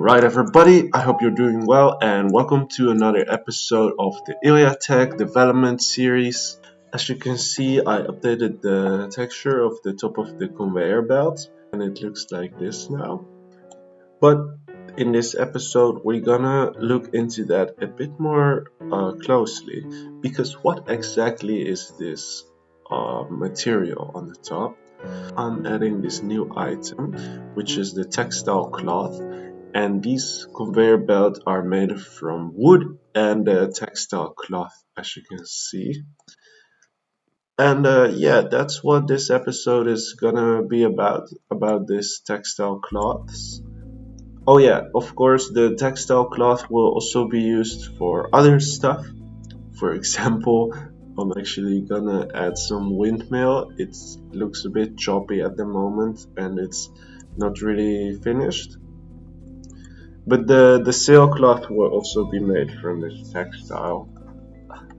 Alright everybody, I hope you're doing well and welcome to another episode of the iljaTech development series. As you can see, I updated the texture of the top of the conveyor belt and it looks like this now. But in this episode we're gonna look into that a bit more closely, because what exactly is this material on the top? I'm adding this new item, which is the textile cloth, and these conveyor belts are made from wood and textile cloth, as you can see. And yeah, that's what this episode is gonna be about this textile cloths. Oh yeah, of course the textile cloth will also be used for other stuff. For example, I'm actually gonna add some windmill. It looks a bit choppy at the moment and it's not really finished. But the sailcloth will also be made from this textile.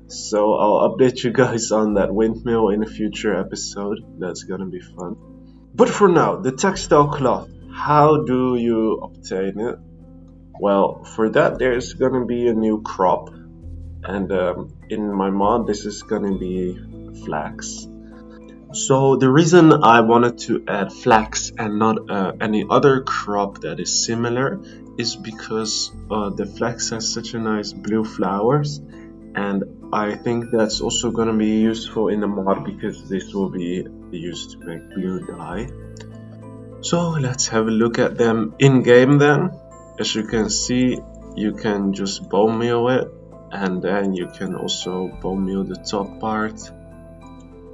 So I'll update you guys on that windmill in a future episode. That's gonna be fun. But for now, the textile cloth. How do you obtain it? Well, for that there's gonna be a new crop. And in my mod this is gonna be Flax. So the reason I wanted to add Flax and not any other crop that is similar is because the Flax has such a nice blue flowers, and I think that's also gonna be useful in the mod because this will be used to make blue dye. So let's have a look at them in game then. As you can see, you can just bone meal it, and then you can also bone meal the top part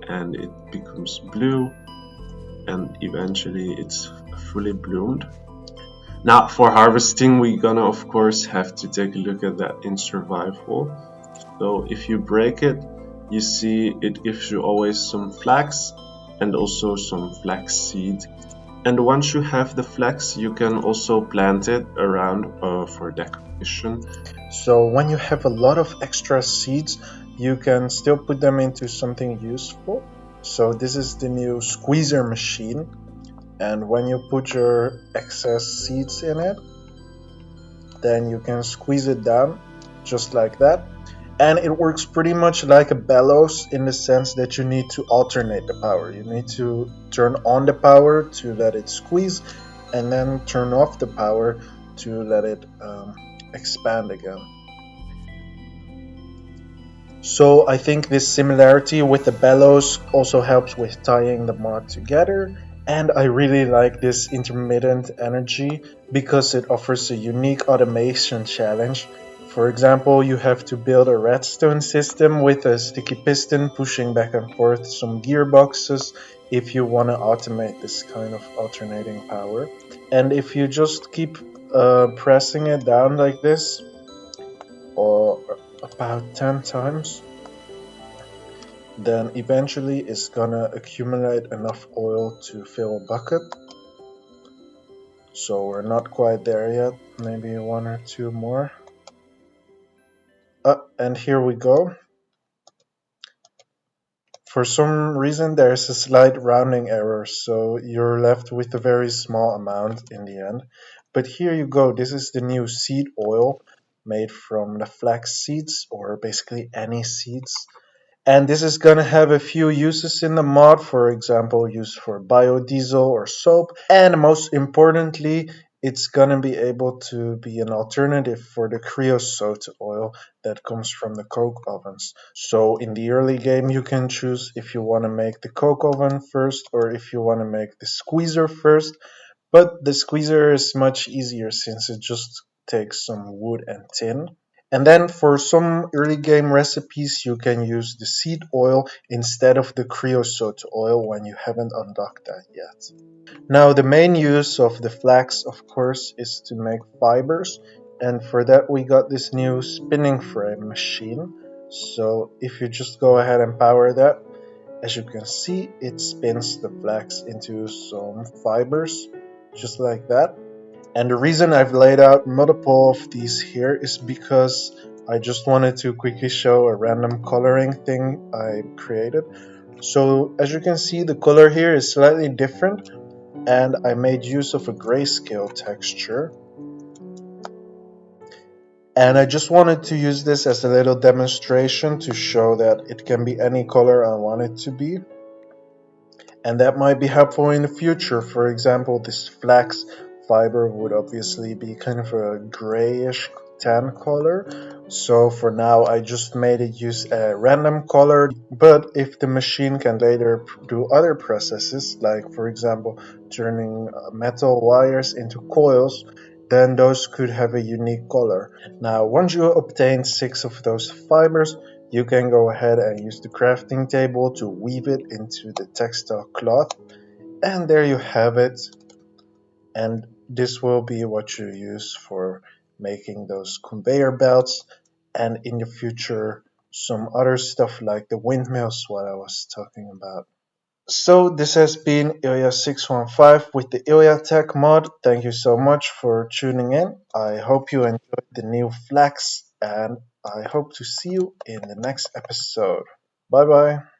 and it becomes blue, and eventually it's fully bloomed. Now for harvesting we're gonna of course have to take a look at that in survival. So if you break it, you see it gives you always some flax and also some flax seed. And once you have the flax, you can also plant it around for decoration. So when you have a lot of extra seeds, you can still put them into something useful. So this is the new squeezer machine, and when you put your excess seeds in it, then you can squeeze it down just like that. And it works pretty much like a bellows in the sense that you need to alternate the power. You need to turn on the power to let it squeeze, and then turn off the power to let it expand again. So I think this similarity with the bellows also helps with tying the mod together, and I really like this intermittent energy because it offers a unique automation challenge. For example, you have to build a redstone system with a sticky piston pushing back and forth some gearboxes if you want to automate this kind of alternating power. And if you just keep pressing it down like this, or about 10 times, then eventually it's gonna accumulate enough oil to fill a bucket. So we're not quite there yet, maybe one or two more. And here we go. For some reason there's a slight rounding error, so you're left with a very small amount in the end. But here you go, this is the new seed oil made from the flax seeds, or basically any seeds. And this is going to have a few uses in the mod, for example, used for biodiesel or soap. And most importantly, it's going to be able to be an alternative for the creosote oil that comes from the coke ovens. So in the early game, you can choose if you want to make the coke oven first or if you want to make the squeezer first. But the squeezer is much easier since it just takes some wood and tin. And then for some early game recipes, you can use the seed oil instead of the creosote oil when you haven't undocked that yet. Now the main use of the flax, of course, is to make fibers. And for that we got this new spinning frame machine. So if you just go ahead and power that, as you can see, it spins the flax into some fibers, just like that. And the reason I've laid out multiple of these here is because I just wanted to quickly show a random coloring thing I created. So as you can see, the color here is slightly different, and I made use of a grayscale texture. And I just wanted to use this as a little demonstration to show that it can be any color I want it to be. And that might be helpful in the future. For example, this flax fiber would obviously be kind of a grayish tan color. So for now, I just made it use a random color. But if the machine can later do other processes, like for example, turning metal wires into coils, then those could have a unique color. Now, once you obtain 6 of those fibers, you can go ahead and use the crafting table to weave it into the textile cloth. And there you have it. And this will be what you use for making those conveyor belts. And in the future, some other stuff like the windmills, what I was talking about. So this has been ilja615 with the iljaTech mod. Thank you so much for tuning in. I hope you enjoyed the new Flax, and I hope to see you in the next episode. Bye bye.